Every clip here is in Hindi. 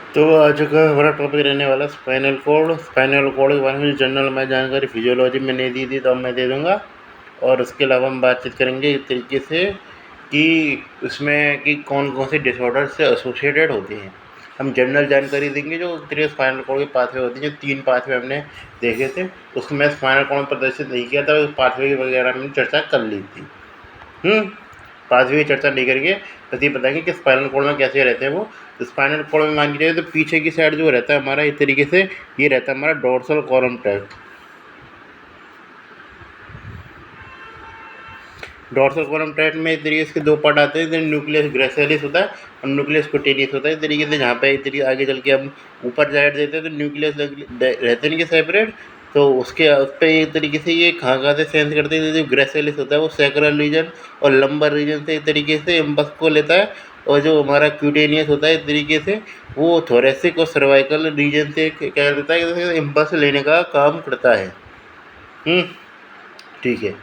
तो आज का हमारा टॉपिक रहने वाला स्पाइनल कॉर्ड। स्पाइनल कॉर्ड के बारे में जनरल में जानकारी फिजियोलॉजी में नहीं दी थी, तो अब मैं दे दूँगा। और उसके अलावा हम बातचीत करेंगे इस तरीके से कि उसमें कि कौन-कौन से डिसऑर्डर से एसोसिएटेड होते हैं। हम जनरल जानकारी देंगे जो तेरे स्पाइनल कॉर्ड के पाथवे होते हैं, जो 3 पाथवे हमने देखे थे, उसमें मैं स्पाइनल कॉर्ड में प्रदर्शित नहीं किया था, उस पाथवे वगैरह में चर्चा कर ली थी। पाथवे की चर्चा नहीं करेंगे, बस ये बताएंगे कि स्पाइनल कॉर्ड में कैसे रहते हैं वो। तो स्पाइनल कॉर्ड में मान के चलिए तो पीछे की साइड जो रहता है हमारा, इस तरीके से ये रहता है हमारा dorsal column tract. Dorsal column tract में इस तरीके से 2 पार्ट आते हैं। न्यूक्लियस ग्रेसिलिस होता है और न्यूक्लियस कुटेनियस होता है। इस तरीके से जहाँ पे इस तरीके आगे चल के हम ऊपर साइड देते हैं तो न्यूक्लियस रहते नहीं कि सेपरेट, तो उसके उस पर एक तरीके से ये कहाँ से सेंस करते हैं। जो ग्रेसिलिस होता है वो सैक्रल रीजन और लंबर रीजन से इस तरीके से इम्पल्स को लेता है, और जो हमारा क्यूटेनियस होता है इस तरीके से वो थोरेसिक और सर्वाइकल रीजन से क्या करता है, इम्पल्स लेने का काम करता है। ठीक है।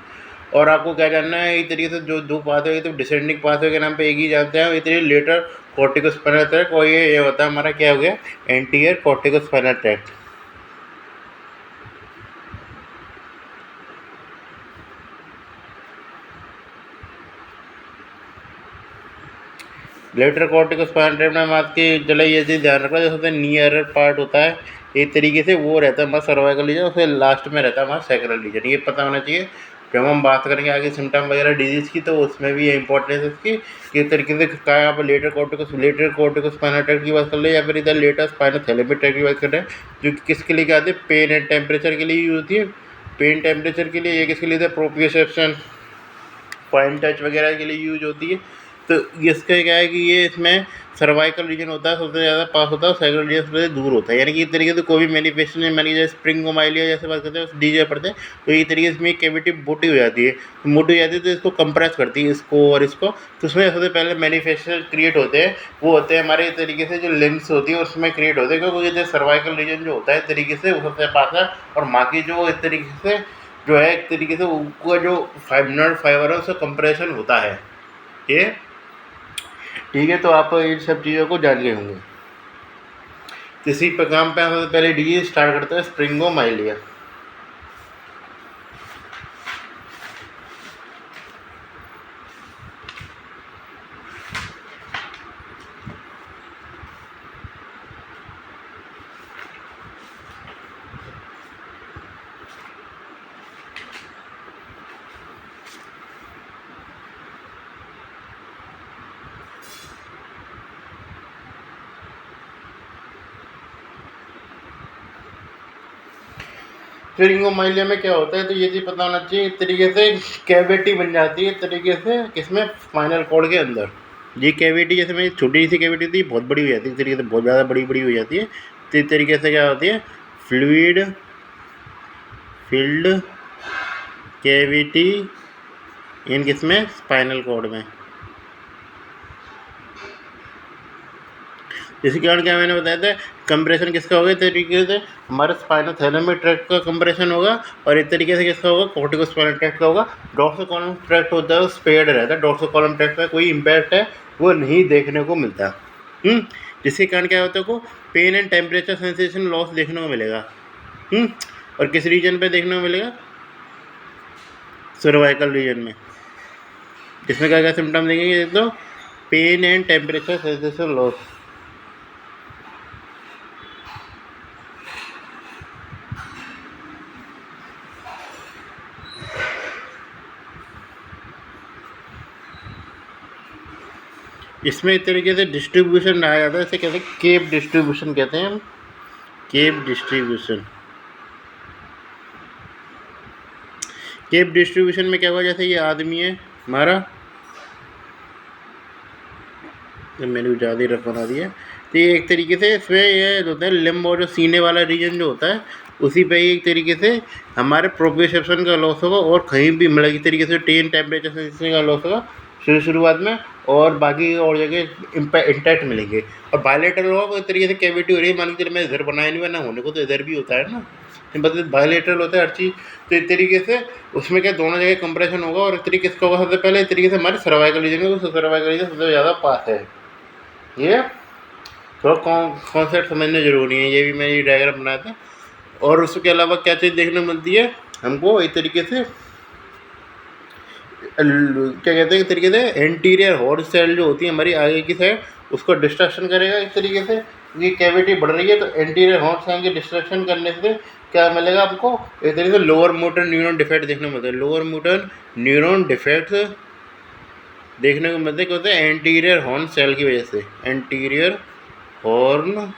और आपको क्या जानना है, एक तरीके से जो 2 पाथवे तो डिसेंडिंग पाथवे के नाम पे एक ही जानते हैं, इतनी लेटर कॉर्टिकोस्पाइनल ट्रैक्ट, और ये होता है हमारा क्या हो गया, anterior corticospinal tract. Lateral corticospinal tract में हम आपके चले ये चीज़ ध्यान रखना, जैसे नियर पार्ट होता है एक तरीके से वो रहता है हमारा सर्वाइकल रीजन, उससे लास्ट में रहता है हमारा सैक्रल रीजन। ये पता होना चाहिए। जब हम बात करेंगे आगे सिम्टम वगैरह डिजीज़ की, तो उसमें भी ये इंपॉर्टेंस है इसकी किस तरीके से क्या आप लेटर कॉर्टिकोस्पाइनल ट्रैक्ट की बात कर ले या फिर इधर लेटर स्पाइनोथैलेमिक ट्रैक्ट की बात कर रहे हैं, जो किसके लिए क्या आती है, पेन एंड टेम्परेचर के लिए यूज होती है। पेन टेम्परेचर के लिए, ये किसके लिए, प्रोप्रियोसेप्शन, फाइन टच वगैरह के लिए यूज होती है। तो इसका क्या है कि ये इसमें सर्वाइकल रीजन होता है सबसे ज़्यादा पास होता है, और सैक्रल रीजन सबसे दूर होता है। यानी कि इस तरीके से कोई भी मैनिफेस्टेशन है, मान लीजिए स्प्रिंगोमाइलिया जैसे बात करते हैं डीजे पढ़ते हैं, तो ये तरीके से इसमें कैविटी मोटी हो जाती है। तो मोटी हो जाती है तो इसको कंप्रेस करती है, इसको और इसको। तो उसमें सबसे पहले मैनिफेस्टेशन क्रिएट होते हैं, वो होते हैं हमारे इस तरीके से जो लिम्स होती है उसमें क्रिएट होते हैं, क्योंकि जो सर्वाइकल रीजन जो होता है इस तरीके से वो सबसे पास है, और बाकी जो इस तरीके से जो है एक तरीके से ऊपर जो नर्व फाइबर है उसका कंप्रेशन होता है। ये ठीक है। तो आप इन सब चीज़ों को जान गए होंगे। इसी प्रोग्राम पे हम सबसे पहले डिजीज स्टार्ट करते हैं, स्प्रिंगोमाइलिया। स्प्रिंगोमाइलिया में क्या होता है, तो ये चीज़ पता होना चाहिए। इस तरीके से कैविटी बन जाती है इस तरीके से, किसमें, स्पाइनल कॉर्ड के अंदर। ये कैविटी जैसे मेरी छोटी सी कैविटी थी, बहुत बड़ी हो जाती है इस तरीके से, बहुत ज़्यादा बड़ी बड़ी हो जाती है। तो इस तरीके से क्या होती है, फ्लूइड फिल्ड कैविटी इन किसमें, स्पाइनल कॉर्ड में। इसी कारण क्या मैंने बताया था, कंप्रेशन किसका होगा, इस तरीके से हमारे स्पाइनोथैलेमिक ट्रैक्ट का कंप्रेशन होगा, और इस तरीके से किसका होगा, कॉर्टिकोस्पाइनल ट्रैक्ट का होगा। डोर्सल कॉलम ट्रैक्ट होता है वो स्पेयर्ड रहता है, डोर्सल कॉलम ट्रैक्ट का कोई इम्पैक्ट है वो नहीं देखने को मिलता। जिसके कारण क्या होता है को pain and temperature sensation loss देखने को मिलेगा। और किस रीजन पे देखने को मिलेगा, सर्वाइकल रीजन में। जिसमें क्या क्या सिम्टम देखेंगे, तो pain and temperature sensation loss. इसमें इस तरीके से डिस्ट्रीब्यूशन रहा जाता है, इसे कहते हैं केप डिस्ट्रीब्यूशन, कहते हैं हम केप डिस्ट्रीब्यूशन। केप डिस्ट्रीब्यूशन में क्या हुआ, जैसे ये आदमी है हमारा, तो मैंने ज़्यादा ही रफ बना दिया। तो ये एक तरीके से इसमें ये होता है लिम्ब, और जो सीने वाला रीजन जो होता है उसी पे ही एक तरीके से हमारे प्रोप्रियोसेप्शन का लॉस होगा, और कहीं भी मतलब इस तरीके से टेम्परेचर सेंसेशन का लॉस होगा शुरुआत में, और बाकी और जगह इंटैक्ट मिलेंगे। और बायलेटरल होगा तो इस तरीके से कैविटी हो रही है, मान के चलिए मैं इधर बनाया नहीं, वरना होने को तो इधर भी होता है ना, मतलब बायलेटरल होता है हर चीज़। तो इस तरीके से उसमें क्या दोनों जगह कंप्रेशन होगा, और इस तरीके से होगा सबसे पहले इस तरीके से हमारे सर्वाइकल रीजन में, सर्वाइकल रीजन सबसे ज़्यादा पास है ये। तो कॉन्सेप्ट समझना ज़रूरी है, ये भी मैं ये डायग्राम बनाया था। और उसके अलावा क्या चीज़ देखने को मिलती है हमको एक तरीके से, क्या कहते हैं एक तरीके से एंटीरियर हॉर्न सेल जो होती है हमारी आगे की साइड, उसको डिस्ट्रक्शन करेगा एक तरीके से। ये कैविटी बढ़ रही है तो एंटीरियर हॉर्न सेल की डिस्ट्रक्शन करने से क्या मिलेगा हमको, एक तरीके से लोअर मोटर न्यूरॉन डिफेक्ट देखने को मिलता है। लोअर मोटर न्यूरॉन डिफेक्ट देखने को मिलते क्या होते हैं, एंटीरियर हॉर्न सेल की वजह से, एंटीरियर हॉर्न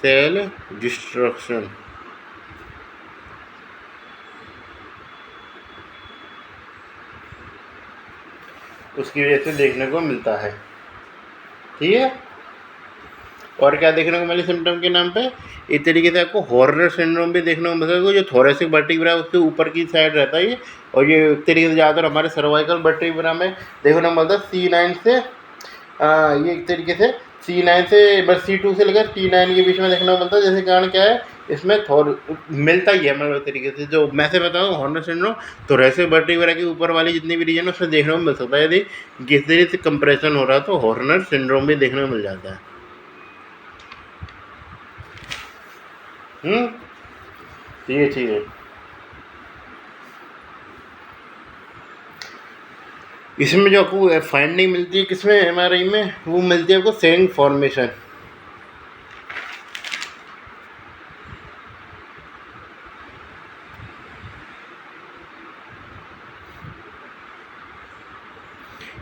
सेल डिस्ट्रक्शन उसकी वजह से देखने को मिलता है। ठीक है, और क्या देखने को मिले सिम्टम के नाम पे, इस तरीके से आपको हॉर्नर सिंड्रोम भी देखने को मिलेगा, जो थोरेसिक वर्टिब्रा उसके ऊपर की साइड रहता है ये, और ये एक तरीके से ज़्यादातर हमारे सर्वाइकल वर्टिब्रा में देखने को मिलता है। C9 से ये एक तरीके से C9 से बस C2 से लेकर T9 के बीच में देखने को मिलता है। जैसे कारण क्या है, इसमें मिलता ही है मतलब एक तरीके से, जो मैं से बताऊँ हॉर्नर सिंड्रोम थोरेसिक वर्टिब्रा के ऊपर वाली जितनी भी रीजन है उसमें देखने को मिल सकता है। यदि किस तरीके से कंप्रेशन हो रहा है तो हॉर्नर सिंड्रोम भी देखने को मिल जाता है। ये चीज़ है। इसमें जो आपको फाइंडिंग मिलती है किसमें, MRI में, वो मिलती है आपको सेइंग फॉर्मेशन।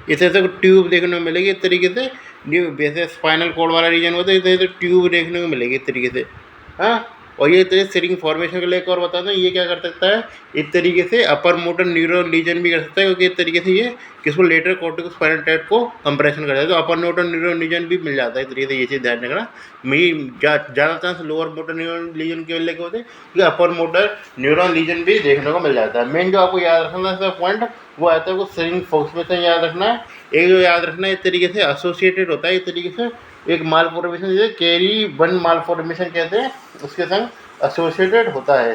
इस तरह से ट्यूब देखने को मिलेगी इस तरीके से, जैसे स्पाइनल कॉर्ड वाला रीजन होता है इस तरह से ट्यूब देखने को मिलेगी इस तरीके से। हाँ, और ये तो सिरिंग फॉर्मेशन के लिए एक और बता दूँ, ये क्या कर सकता है, इस तरीके से अपर मोटर न्यूरॉन लीजन भी कर सकता है, क्योंकि इस तरीके से ये किसको लेटर कॉर्टिकोस्पाइनल ट्रैक्ट को कंप्रेशन करता है, तो अपर मोटर न्यूरॉन लीजन भी मिल जाता है इस तरीके से। ये चीज़ ध्यान रखना, ज़्यादा chance lower motor neuron lesion के लेके होते हैं, क्योंकि अपर मोटर न्यूरॉन लीजन भी देखने को मिल जाता है। मेन जो आपको याद रखना है पॉइंट वो आता है, वो सिरिंग फॉर्मेशन याद रखना है। एक जो याद रखना है इस तरीके से एसोसिएटेड होता है इस तरीके से, एक माल फॉर्मेशन जैसे कैरी वन माल फॉर्मेशन कहते हैं, उसके संग एसोसिएटेड होता है।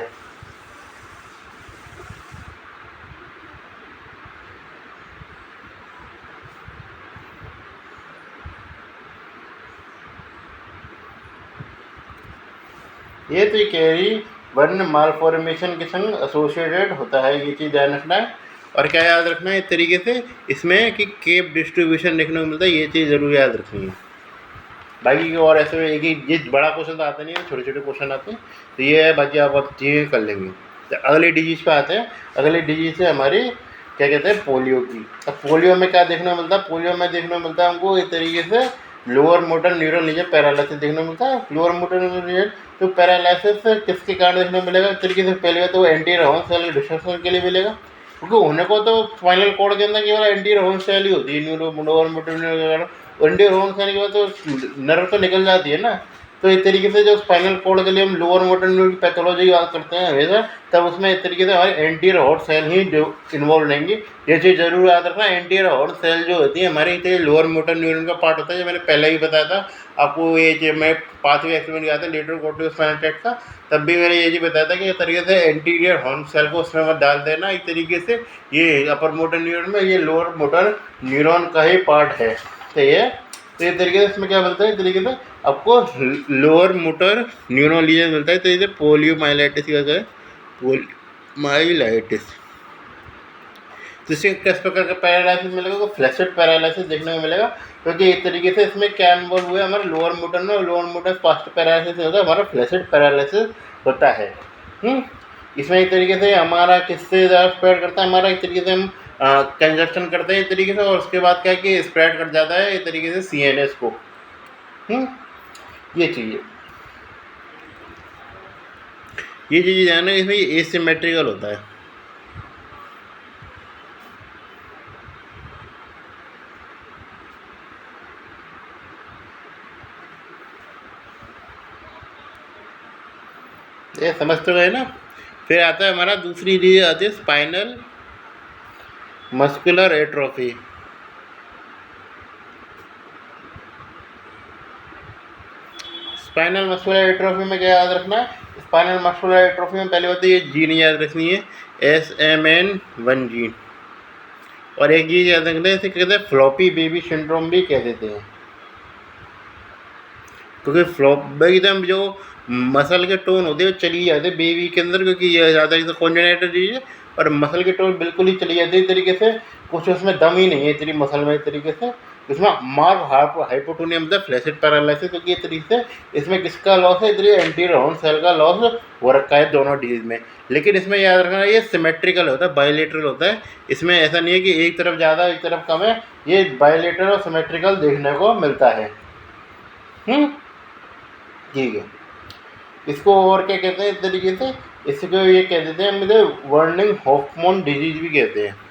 ये तो कैरी वन माल फॉर्मेशन के संग एसोसिएटेड होता है, ये चीज़ ध्यान रखना है। और क्या याद रखना है इस तरीके से, इसमें कि केप डिस्ट्रीब्यूशन देखने को मिलता है, ये चीज़ ज़रूर याद रखनी है। बाकी की और ऐसे एक ही ये बड़ा क्वेश्चन तो आता नहीं है, छोटे छोटे क्वेश्चन आते हैं, तो ये है, बाकी आप चीज़ें कर लेंगे। तो अगले डिजीज पे आते हैं। अगले डिजीज है हमारी क्या कहते हैं, पोलियो की। अब पोलियो में क्या देखने को मिलता है, पोलियो में देखने को मिलता है हमको इस तरीके से lower motor neural lesion paralysis देखने को मिलता है। लोअर मोटर न्यूरल लीजन तो पैरालिसिस किसके कारण देखने को मिलेगा, इस तरीके से पहले तो एंटीरियर हॉर्न सेल डिस्ट्रक्शन के लिए मिलेगा, क्योंकि होने को तो स्पाइनल कॉर्ड के अंदर केवल एंटीरियर हॉर्न सेल ही होती है, lower motor neural anterior horn cell के बाद तो नर्व तो निकल जाती है ना। तो इस तरीके से जो स्पाइनल कॉर्ड के लिए हम लोअर मोटर न्यूरल पैथोलॉजी बात करते हैं हमेशा, तब उसमें इस तरीके से हमारे एंटीरियर हॉर्न सेल ही जो इन्वॉल्व रहेंगी। ये चीज़ जरूर याद रखना, एंटीरियर हॉर्न सेल जो होती है हमारे इतने लोअर मोटर न्यूरॉन का पार्ट होता है, जो मैंने पहले ही बताया था आपको। ये जो मैं पाथवे एक्सपेरिमेंट किया था लेटरल कॉर्टिकोस्पाइनल ट्रैक्ट का, तब भी मैंने ये चीज़ बताया था कि इस तरीके से एंटीरियर हॉर्न सेल को उसमें मत डाल देना। इस तरीके से ये अपर मोटर न्यूरॉन में ये लोअर मोटर न्यूरॉन का ही पार्ट है। तो ये तो इस तरीके से इसमें क्या मिलता है, इस तरीके से आपको लोअर मोटर न्यूरॉन लीजन मिलता है। तो इसे पोलियोमाइलाइटिस कहते हैं, पोलियोमाइलाइटिस। तो इसे किस प्रकार का पैरालिसिस मिलेगा, तो फ्लैशेड पैरालिसिस देखने को मिलेगा, क्योंकि इस तरीके से इसमें क्या इन्वॉल्व हुआ है, हमारे लोअर मोटर में, लोअर मोटर फास्ट पैरालिसिस होता है, हमारा फ्लैशेड पैरालिसिस होता है। इसमें एक तरीके से हमारा किससे ज़्यादा स्प्रेड करता है, हमारा एक तरीके से हम कंजप्शन करते हैं इस तरीके से, और उसके बाद क्या है कि स्प्रेड कर जाता है इस तरीके से CNS को। ये चीज़ ध्यान है, इसमें एसिमेट्रिकल होता है। ये समझ तो गए ना। फिर आता है हमारा दूसरी चीज़ आती है spinal muscular atrophy. Spinal muscular atrophy में क्या याद रखना है, स्पाइनल मस्कुलर एट्रोफी में पहले बात ये जीन याद रखनी है, SMN1 जीन। और एक चीज़ याद रखना है, इसे कहते हैं फ्लॉपी बेबी सिंड्रोम भी कह देते हैं। क्योंकि फ्लॉप एकदम जो मसल के टोन होते हैं वो चली जाते हैं बेबी के अंदर, क्योंकि ये ज़्यादा तो कॉन्जेनिटल डिजीज है और मसल के टोन बिल्कुल ही चली जाती है तरीके से, कुछ उसमें दम ही नहीं है इतनी मसल में एक तरीके से। इसमें मार्क हाइपोटोनिया मतलब फ्लैसिड पैरालिसिस, क्योंकि ये तरीके से इसमें किसका लॉस है, इतनी एंटीरियर हॉर्न सेल का लॉस हो रखा है दोनों डिजीज में। लेकिन इसमें याद रखना ये सिमेट्रिकल होता है, बायोलेटरल होता है, इसमें ऐसा नहीं है कि एक तरफ ज़्यादा एक तरफ कम है, ये बायोलेटरल और सिमेट्रिकल देखने को मिलता है। ठीक है, इसको और क्या कहते हैं इस तरीके से, इसको ये कह देते हैं मतलब वर्निंग हॉफमैन डिजीज भी कहते हैं।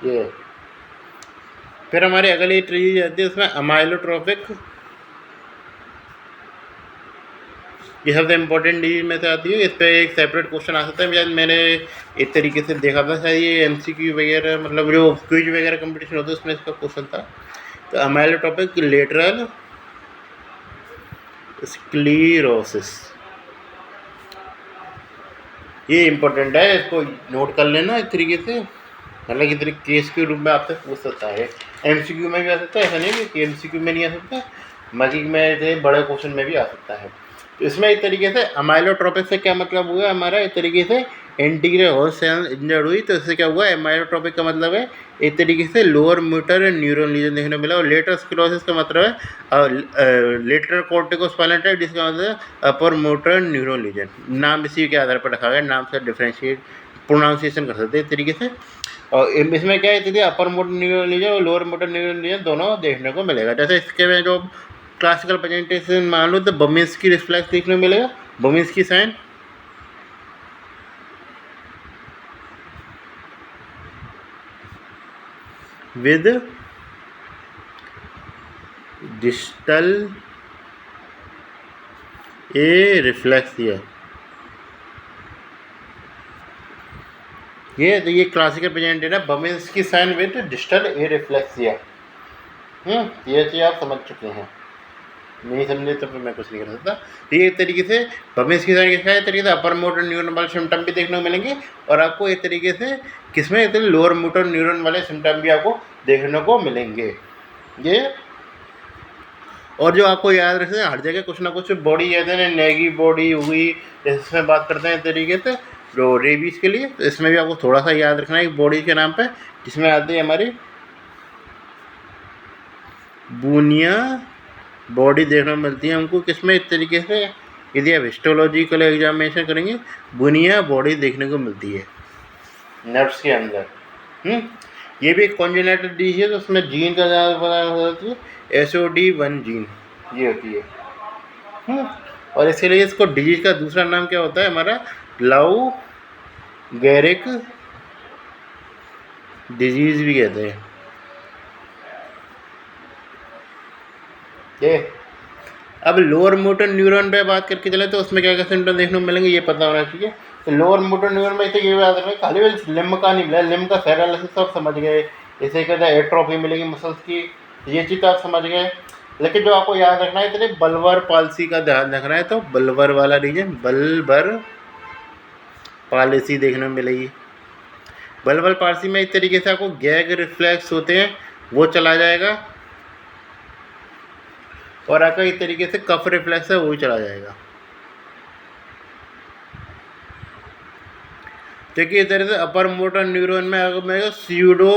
ये फिर हमारे अगली डिजीज आती है उसमें अमाइलोट्रोपिक, ये सबसे इम्पोर्टेंट डिजीज में से आती है। इस पर एक सेपरेट क्वेश्चन आ सकता है, शायद मैंने एक तरीके से देखा था, शायद ये एमसीक्यू वगैरह मतलब जो क्विज वगैरह कंपटीशन होता है उसमें इसका क्वेश्चन था। तो अमाइलोट्रोपिक लेटरल स्क्लीरोसिस, ये इम्पोर्टेंट है, इसको नोट कर लेना इस तरीके से, मतलब कि तरीके केस के रूप में आपसे पूछ सकता है, एमसीक्यू में भी आ सकता है, ऐसा नहीं है कि एमसीक्यू में नहीं आ सकता, बाकी में बड़े क्वेश्चन में भी आ सकता है। तो इसमें एक तरीके से अमाइलोट्रोपिक से क्या मतलब हुआ हमारा, एक तरीके से एंटीरियर हॉर्न सेल इंजर्ड हुई तो इससे क्या हुआ, अमाइलोट्रोपिक का मतलब है एक तरीके से लोअर मोटर न्यूरॉन लीजन देखने को मिला, और लेटर स्क्लेरोसिस का मतलब है लेटर कॉर्टिकोस्पाइनल टाइप, जिसका मतलब है अपर मोटर न्यूरॉन लीजन। नाम इसी के आधार पर रखा गया, नाम से डिफ्रेंशिएट प्रोनाउंसिएशन कर सकते हैं इस तरीके से। और इसमें क्या है, अपर मोटर न्यूरॉन लीजन और लोअर मोटर न्यूरॉन लीजन दोनों देखने को मिलेगा। जैसे इसके में जो क्लासिकल प्रेजेंटेशन मान लो तो बमिंस्की रिफ्लेक्स देखने को मिलेगा, Babinski sign, with distal areflexia, ये तो ये क्लासिकल प्रेजेंटेशन है, Babinski sign with distal areflexia. ये चीज़ आप समझ चुके हैं, नहीं समझे तो फिर मैं कुछ नहीं कर सकता। तो ये एक तरीके से बमिंस्की साइन किसका है, तरीके से अपर मोटर न्यूरॉन वाले सिम्टम भी देखने को मिलेंगे, और आपको एक तरीके से किसमें एक लोअर मोटर न्यूरॉन वाले सिम्टम भी आपको देखने को मिलेंगे। ये और जो आपको याद रखते हैं हर जगह कुछ ना कुछ बॉडी कहते हैं, नेगी बॉडी हुई, इसमें बात करते हैं तरीके से जो रेबीज के लिए, तो इसमें भी आपको थोड़ा सा याद रखना है बॉडी के नाम पे, जिसमें आती है हमारी बुनिया बॉडी देखने को मिलती है हमको, किसमें इस तरीके से यदि आप हिस्टोलॉजिकल एग्जामिनेशन करेंगे बुनिया बॉडी देखने को मिलती है नर्व्स के अंदर। ये भी एक कॉन्जेनिटल डिजीज है, तो उसमें जीन का ज़्यादा पता होती है, SOD1 जीन ये होती है। और इसके लिए इसको डिजीज का दूसरा नाम क्या होता है हमारा, लव गैरिक डिजीज भी कहते हैं। ये अब लोअर मोटर न्यूरॉन पे बात करके चले तो उसमें क्या क्या सिम्टम देखने को मिलेंगे ये पता होना चाहिए। तो लोअर मोटर न्यूरॉन में तो ये याद रखना, खाली लिम्ब का नहीं मिला, लिम्ब का सेरेलिसिस सब समझ गए, इसे कहते हैं एट्रोफी मिलेगी मसल्स की, ये चीज़ आप समझ गए। लेकिन जो आपको याद रखना है इतने बल्बर पालसी का ध्यान रखना है, तो बल्बर वाला रीजन बल्बर पालिसी देखने में मिलेगी। बल्बर पालसी में इस तरीके से आपको गैग रिफ्लेक्स होते हैं वो चला जाएगा, और आपका इस तरीके से कफ रिफ्लेक्स है वो भी चला जाएगा। देखिए इस तरह से अपर मोटर न्यूरॉन में आएगा स्यूडो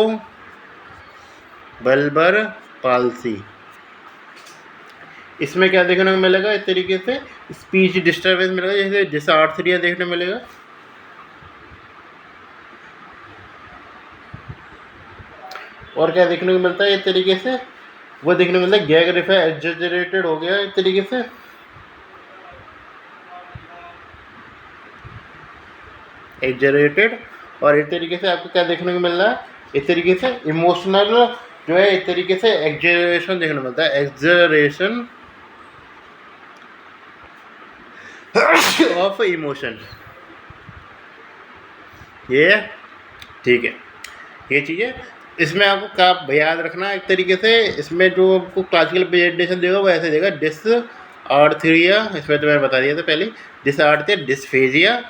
बल्बर पालसी, इसमें क्या देखने को मिलेगा इस तरीके से स्पीच डिस्टर्बेंस मिलेगा, जैसे डिसआर्थरिया देखने को मिलेगा, और क्या देखने को मिलता है इस तरीके से वो देखने को मिलता है गैग रिफ्लेक्स एग्जैजरेटेड हो गया इस तरीके से, एग्जैजरेटेड। और इस तरीके से आपको क्या देखने को मिल रहा है, इस तरीके से इमोशनल जो है इस तरीके से एग्जरेशन देखने को मिलता है, एग्जरेशन ऑफ इमोशन। ये ठीक है, ये चीज़ें इसमें आपको क्या याद रखना एक तरीके से, इसमें जो आपको क्लासिकल प्रेजेंटेशन देगा वो ऐसे देगा, आर्थ्रिया, इसमें तो मैंने बता दिया था पहले। जिस आर्थ्रिया, डिस्फेजिया,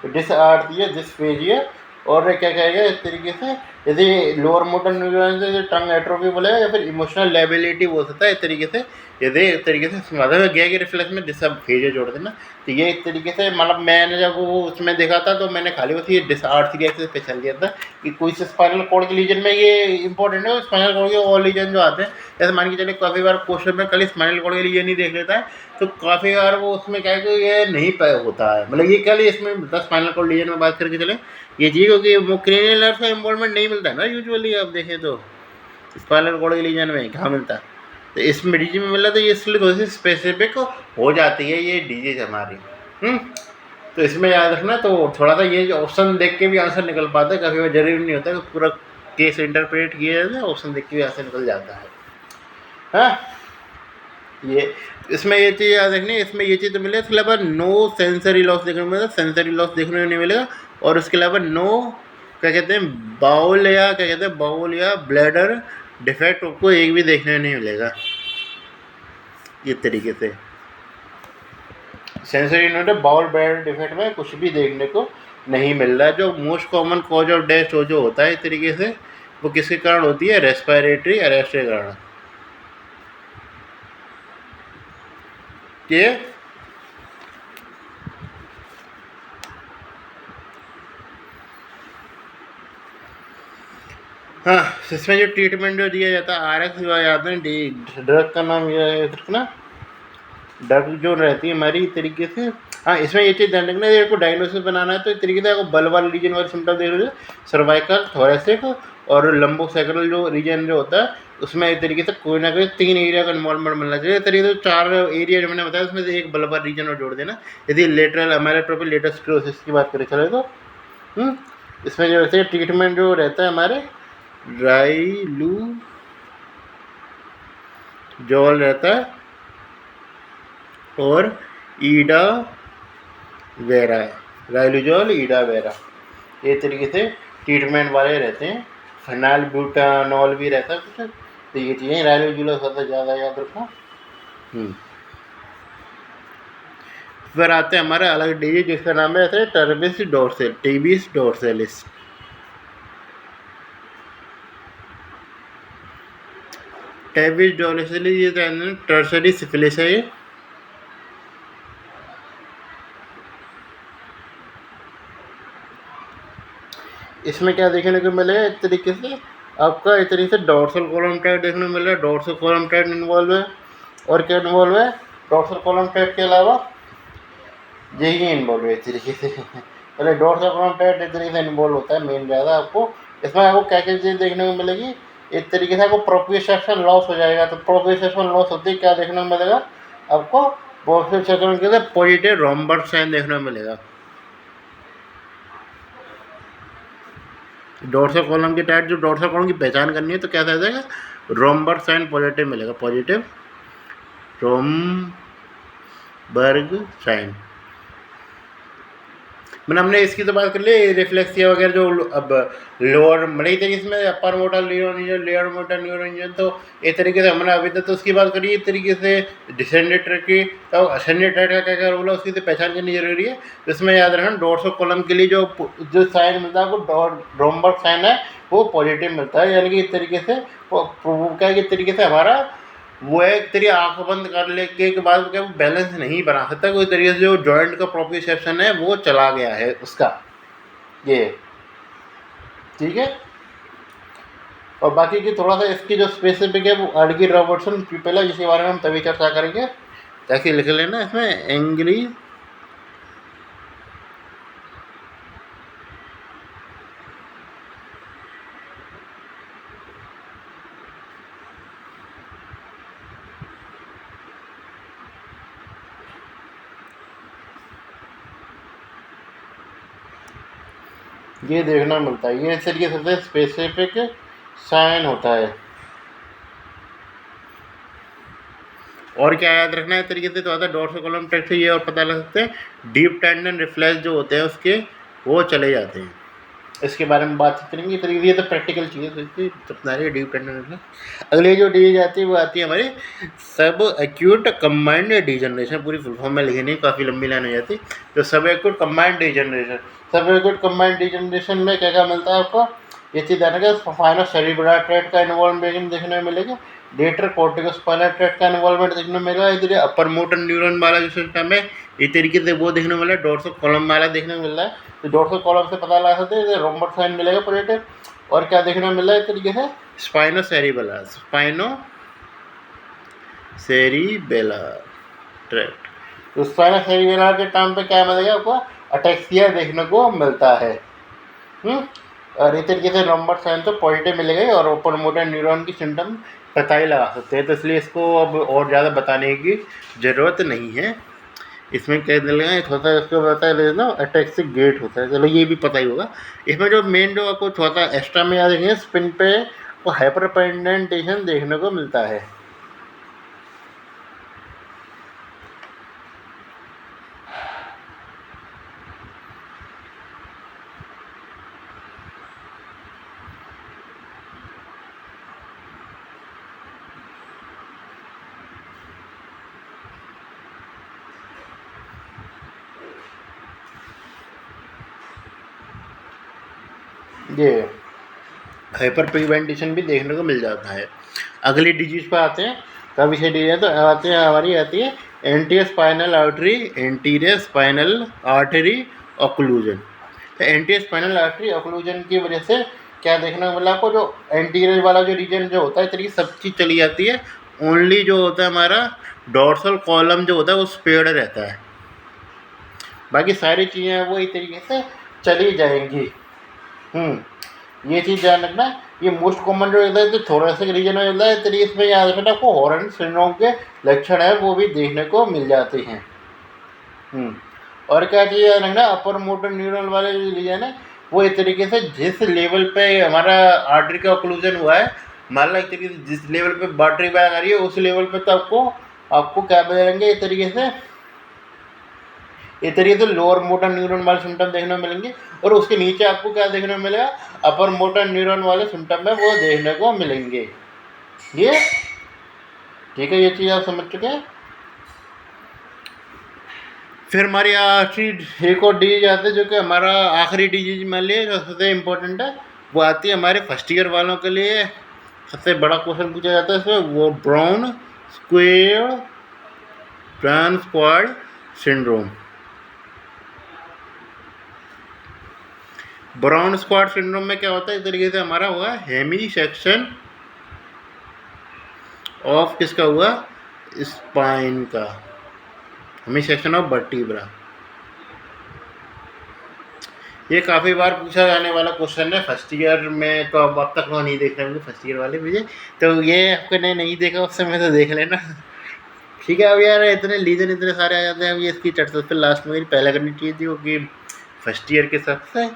डिसआर्थ्रिया, डिस्फेजिया, और क्या कहेगा इस तरीके से, यदि लोअर मोटर न्यूरॉन से टंग एट्रोफी बोलेगा, या फिर इमोशनल लेबिलिटी बोल सकता है इस तरीके से। यदि इस तरीके से मतलब गया कि रिफ्लेक्स में डिसफेजिया जोड़ देना। तो ये इस तरीके से, मतलब मैंने जब वो उसमें देखा था तो मैंने खाली बस ये डिसआर्थ्रिया से पहचान लिया था कि कोई से स्पाइनल कॉर्ड के लीजन में ये इंपॉर्टेंट है। स्पाइनल कॉर्ड के और लीजन जो आते हैं, जैसे मान के चलिए काफ़ी बार क्वेश्चन में खाली स्पाइनल कॉर्ड के लीजन ही देख लेता है, तो काफ़ी बार वो उसमें क्या है कि ये नहीं होता है, मतलब ये क्या इसमें मिलता है स्पाइनल कॉर्ड लीजन में बात करके चले ये चीज़, क्योंकि वो क्रेनियल नर्व का इन्वॉल्वमेंट नहीं मिलता है ना यूजुअली, आप देखें तो स्पाइनल कॉर्ड के लीजन में कहाँ मिलता है, तो इसमें डीजी में मिला, तो ये इसलिए थोड़ी सी स्पेसिफिक हो जाती है ये डिजीज हमारी। तो इसमें याद रखना, तो थोड़ा सा ये ऑप्शन देख के भी आंसर निकल पाता है, कभी जरूरी नहीं होता कि पूरा केस इंटरप्रेट किया जाता है, ऑप्शन देख के भी आंसर निकल जाता है। हाँ, ये इसमें ये चीज़ याद रखनी, इसमें ये चीज़ तो मिलेगा, इसके अलावा नो सेंसरी लॉस देखने को मिलेगा, सेंसरी लॉस देखने को नहीं मिलेगा, और उसके अलावा नो क्या कहते हैं बाउल, या क्या कहते हैं बाउल या ब्लैडर डिफेक्ट आपको एक भी देखने को नहीं मिलेगा। इस तरीके से sensory not bowel bladder defect में कुछ भी देखने को नहीं मिल रहा है। जो most common cause of death जो होता है इस तरीके से, वो किसके कारण होती है, रेस्पिरेटरी अरेस्ट के कारण। ये हाँ, इसमें जो ट्रीटमेंट जो दिया जाता है RX याद है, ड्रग का नाम यह रखना, ड्रग जो रहती है हमारी तरीके से। हाँ, इसमें ये चीज़ ध्यान रखना, को डायग्नोसिस बनाना है तो इस तरीके से आपको बल्बार रीजन वाले सिम्टम देख रहे हो, सर्वाइकल, थोरेसिक और लंबोसैक्रल जो रीजन जो होता है, उसमें एक तरीके से कोई ना कोई 3 एरिया का इन्वॉल्वमेंट मिलना चाहिए। तरीके से 4 एरिया जो मैंने बताया उसमें से एक बल्बार रीजन और जोड़ देना। यदि लेटरल अमेरिट्रोफी लेटर स्क्लेरोसिस की बात करें चले तो इसमें जो वैसे ट्रीटमेंट जो रहता है हमारे राइलूजॉल रहता है और ईडा वेरा, राइलूजॉल ईडा वेरा, ये तरीके से ट्रीटमेंट वाले रहते हैं। फिनाइल ब्यूटानॉल भी रहता है कुछ, तो ये चीज़ें राइलूजॉल सबसे ज़्यादा याद रखना। फिर आते हैं हमारे अलग डिजीज जिसका नाम है टर्बिस डोर्सेल, टीबिस डोर्सेलिस। टेबिस डोर्सेलिस ये टर्सरी सिफिलिस है। ये इसमें क्या देखने को मिलेगा, इस तरीके से आपका इस तरीके से डोर्सल कॉलम टाइप देखने को मिल रहा है, डोर्सल कॉलम टाइप इन्वॉल्व है। और क्या इन्वॉल्व है, डोर्सल कॉलम टाइप के अलावा यही इन्वॉल्व है इस तरीके से। पहले डोर्सल कॉलम टाइप इस तरीके से इन्वॉल्व होता है मेन ज़्यादा। आपको इसमें आपको क्या क्या चीज़ देखने को मिलेगी, इस तरीके से आपको प्रोप्रियोसेप्शन लॉस हो जाएगा। तो प्रोप्रियोसेप्शन लॉस होती है क्या देखने को मिलेगा आपको, प्रोप्रियोसेप्शन के पॉजिटिव रोम्बस साइन देखने को मिलेगा। डोर्सल कॉलम के टाइप, जो डोर्सल कॉलम की पहचान करनी है तो क्या आ जाएगा, रोम्बस साइन पॉजिटिव मिलेगा, पॉजिटिव रोमबर्ग साइन। मैंने हमने इसकी तो बात कर ली, रिफ्लेक्सिया वगैरह जो अब लोअर मरी तरीके से में upper motor neuron, lower motor neuron, तो एक तरीके से हमने अभी तक तो उसकी बात करी इस तरीके से डिसेंडेटर की। तो असेंडेटर का क्या बोला, उसकी तो पहचान करनी जरूरी है। इसमें याद रखना डोर्सल कॉलम के लिए जो साइन मिलता है वो रोम्बर्ग साइन है, वो पॉजिटिव मिलता है। यानी कि इस तरीके से वो क्या है, इस तरीके से हमारा वो एक तरीके आँख बंद कर लेके के बाद क्या वो बैलेंस नहीं बना सकता, कोई तरीके से जो जॉइंट का प्रोप्रियोसेप्शन है वो चला गया है उसका, ये ठीक है। और बाकी की थोड़ा सा इसकी जो स्पेसिफिक है वो अर्गी रॉबर्टसन पीपल है, जिसके बारे में हम तभी चर्चा करेंगे। ताकि लिख लेना इसमें एंग्री ये देखना मिलता है, ये इस तरीके से स्पेसिफिक साइन होता है। और क्या याद रखना है इस तरीके से, तो आता डोर्सल कॉलम टेक्स्ट से ये और पता लग सकते हैं डीप टेंडन रिफ्लेक्स जो होते हैं उसके वो चले जाते हैं। इसके बारे में बातचीत करेंगे। तरीके ये तो प्रैक्टिकल चीज़ें सारी डीप टेंडर। अगली जो डिजीज आती है वो आती है हमारी सब एक्यूट कंबाइंड डिजनरेशन। पूरी फुल फॉर्म में लिखनी काफ़ी लंबी लाइन हो जाती। तो सब एक्यूट कंबाइंड डिजनरेशन, सब एक्यूट कंबाइंड डिजनरेशन में क्या क्या मिलता है आपको, ये चीज़ आने का फाइनल सेरिब्रल ट्रेट का इन्वॉल्वमेंट देखने में मिलेगा, लेटर कॉर्टिकोस्पाइनल ट्रैक्ट का इन्वॉल्वमेंट देखने में मिला, इधर अपर मोटर न्यूरॉन वाला जो सिस्टम है इस तरीके से वो देखने को मिला, डोर्सल कॉलम वाला देखने को मिल रहा है। तो डोर्सल कॉलम से पता लगा सकते हैं रोम्बस साइन मिलेगा प्रोजेक्ट। और क्या देखने को मिल रहा है इस तरीके से स्पाइनो सेरिबेलर, स्पाइनो सेरिबेलर ट्रैक्ट। तो स्पाइनो सेरिबेलर के टाइम पे क्या मिलेगा आपको, अटैक्सिया देखने को मिलता है। और इस तरीके से नंबर साइन तो पॉजिटिव मिलेगा और ओपन मोटर न्यूरॉन की सिम्टम पता ही लगा सकते हैं। तो इसलिए इसको अब और ज़्यादा बताने की ज़रूरत नहीं है। इसमें क्या लगेगा थोड़ा सा इसको बता देना अटैक्सिक गेट होता है, चलो ये भी पता ही होगा। इसमें जो मेन जो आपको थोड़ा सा एक्स्ट्रा में याद रखेंगे स्पिन पे वो हाइपरपेंडेंटेशन देखने को मिलता है। ये हाइपर पिगमेंटेशन भी देखने को मिल जाता है। अगली डिजीज पर आते हैं, कब इसे डिजीज तो आते हैं हमारी आती है anterior spinal artery, anterior spinal artery occlusion. तो एंटीरियर स्पाइनल आर्टरी ऑक्लूजन की वजह से क्या देखने को मिला आपको, जो एंटीरियर वाला जो रीजन जो होता है तरीके सब चीज़ चली जाती है, ओनली जो होता है हमारा डोर्सल कॉलम जो होता है वो स्पेयर्ड रहता है, बाकी सारी चीज़ें वो इस तरीके से चली जाएंगी। ये चीज़ ध्यान रखना। ये मोस्ट कॉमन जो होता है तो थोरेसिक रीजन में होता है, तरीके इसमें याद रखना आपको हॉर्न सिंड्रोम के लक्षण है वो भी देखने को मिल जाते हैं। और क्या चीज़ याद रखना, अपर मोटर न्यूरॉन वाले जो रीजन है वो इस तरीके से जिस लेवल पे हमारा आर्टरी का ऑक्लूजन हुआ है, मान लो एक तरीके से जिस लेवल पे बाटरी बैग आ रही है उस लेवल पे तो आपको क्या मिलेंगे इस तरीके से तो लोअर मोटर न्यूरॉन वाले सिम्टम देखने को मिलेंगे। और उसके नीचे आपको क्या देखने को मिलेगा, अपर मोटर न्यूरॉन वाले सिम्टम में वो देखने को मिलेंगे। ये ठीक है, ये चीज़ आप समझ चुके हैं। फिर हमारी आखिरी एक और डिजीज आती है जो कि हमारा आखिरी डिजीज मान लिया जो सबसे इम्पोर्टेंट है, वो आती है हमारे फर्स्ट ईयर वालों के लिए। सबसे बड़ा क्वेश्चन पूछा जाता है इसमें, वो brown squad syndrome. Brown squad syndrome में क्या होता है, इस तरीके से हमारा हुआ हेमी सेक्शन ऑफ किसका हुआ, स्पाइन का, हेमी सेक्शन ऑफ वर्टिब्रा। ये काफ़ी बार पूछा जाने वाला क्वेश्चन है फर्स्ट ईयर में, तो अब तक वो नहीं देख रहे होंगे फर्स्ट ईयर वाले मुझे, तो ये आपको नहीं देखा उस समय तो देख लेना। ठीक है, अब यार इतने लीजन इतने सारे आ जाते हैं, अब ये इसकी चर्चा फिर लास्ट में पहले करनी चाहिए थी क्योंकि फर्स्ट ईयर के हिसाब से।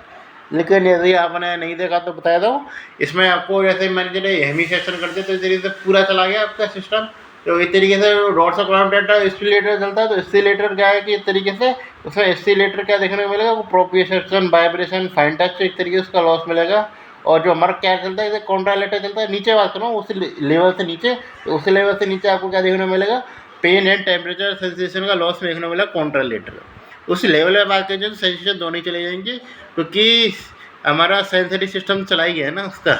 लेकिन यदि आपने नहीं देखा तो बताया दो, इसमें आपको जैसे मैंने जो हेमी सेक्शन करते तो इस तरीके से पूरा चला गया आपका सिस्टम। तो इस तरीके से डॉट्स कॉलम डाटा स्टिलेटर चलता है, तो स्टिलेटर क्या है कि इस तरीके से उसमें स्टिलेटर क्या देखने को मिलेगा, वो प्रोप्रिएशन वाइब्रेशन फाइन टच इस तरीके से उसका लॉस मिलेगा। और जो हमारा क्या चलता है, जैसे कॉन्ट्रालेटर चलता है, नीचे बात करूँ उस लेवल से नीचे, तो उस लेवल से नीचे आपको क्या देखने को मिलेगा, पेन एंड टेम्परेचर सेंसेशन का लॉस देखने को मिला कॉन्ट्रालेटर। उस लेवल में बात करें तो सेंसेशन दोनों ही चले जाएंगे क्योंकि हमारा सेंसरी सिस्टम चला ही गया ना उसका।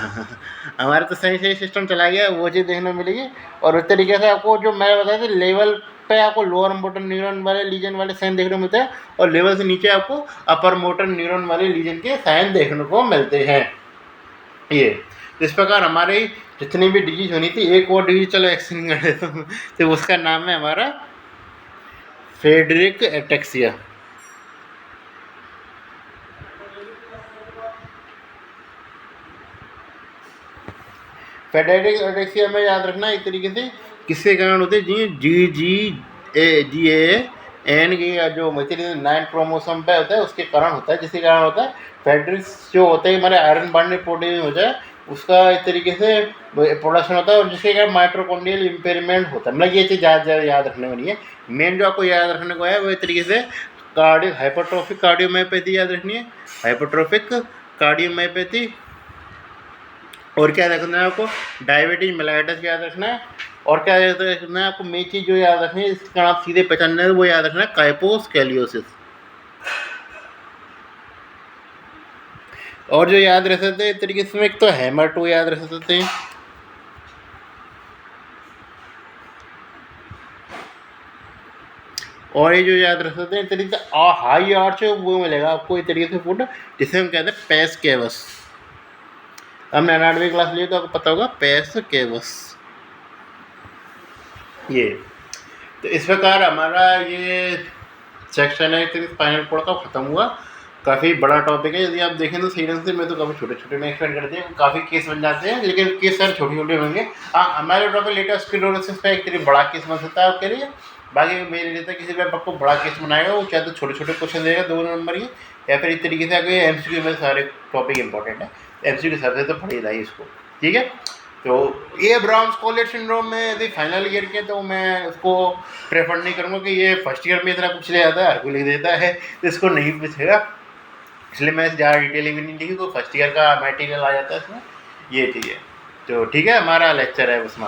हमारा तो सेंसरी सिस्टम चला गया, वो चीज़ देखने को मिलेगी। और उस तरीके से आपको जो मैं बताया था लेवल पे आपको लोअर मोटर न्यूरॉन वाले लीजन वाले साइन देखने को मिलते हैं और लेवल से नीचे आपको अपर मोटर न्यूरॉन वाले लीजन के साइन देखने को मिलते हैं। ये इस प्रकार हमारी जितनी भी डिजीज होनी थी, एक और डिजीज चलो एक्सप्लेन कर देता हूँ, तो उसका नाम है हमारा फ्रेडरिक एटेक्सिया। फ्रेडरिक एटेक्सिया में याद रखना एक तरीके से किसके कारण होते हैं, जी ए एन की जो मटेरियल 9 क्रोमोसोम पे होता है उसके कारण होता है, जिसके कारण होता है फेड्रिक्स जो होते हैं हमारे आयरन बाइंडिंग प्रोटीन हो जाए उसका एक तरीके से प्रोडक्शन होता है और जिसके कारण माइटोकॉन्ड्रियल इम्पेयरमेंट होता है। मतलब ये चीज़ ज़्यादा याद रखने वाली है। मेन जो आपको याद रखने को है वो एक तरीके से हाइपरट्रोफिक कार्डियोमायोपैथी याद रखनी है, हाइपरट्रोफिक कार्डियोमायोपैथी, और क्या रखना है आपको, डायबिटीज मेलाइटिस याद रखना है, और क्या याद रखना है आपको, मेन चीज़ जो याद रखनी है इसका आप सीधे पहचानना है वो याद रखना है, काइपोस्केलियोसिस। और जो याद रख सकते हैं इस तरीके से, एक तो हेमाटो याद रख सकते हैं, और ये जो याद रख सकते हैं इस तरीके से हाई आर्च है वो मिलेगा आपको इस तरीके से फूड, जिसे हम कहते हैं पेस केवस। हमने 9वीं क्लास लिए तो आपको पता होगा पेस केवस ये। तो इस प्रकार हमारा ये सेक्शन है स्पाइनल कॉर्ड का ख़त्म हुआ। काफ़ी बड़ा टॉपिक है, यदि आप देखें तो सही ढंग से मैं तो काफ़ी छोटे छोटे में एक्सप्लेन करते हैं, काफ़ी केस बन जाते हैं, लेकिन केस सर छोटे छोटे होंगे। हाँ, हमारे टॉपिक लेटेस्ट स्क्लेरोसिस पे एक तरीके बड़ा केस बन सकता है आपके लिए। बाकी मेरे लिए किसी भी आपको बड़ा केस बनाएगा वो चाहे तो छोटे छोटे क्वेश्चन देगा 2 नंबर की, या फिर इस तरीके से आगे MCQ में सारे टॉपिक इंपॉर्टेंट है, MCQ के हिसाब से तो पढ़ेगा ही इसको, ठीक है। तो ये ब्राउन स्कॉलेट सिंड्रोम में यदि फाइनल ईयर के तो मैं उसको प्रेफर नहीं करूँगा कि ये फर्स्ट ईयर में इतना कुछ ले आता है, हर कोई लिख देता है, तो इसको नहीं पूछेगा, इसलिए मैं ज़्यादा डिटेलिंग भी नहीं लिखी, तो फर्स्ट ईयर का मटेरियल आ जाता है इसमें, ये ठीक है। तो ठीक है, हमारा लेक्चर है उसमें।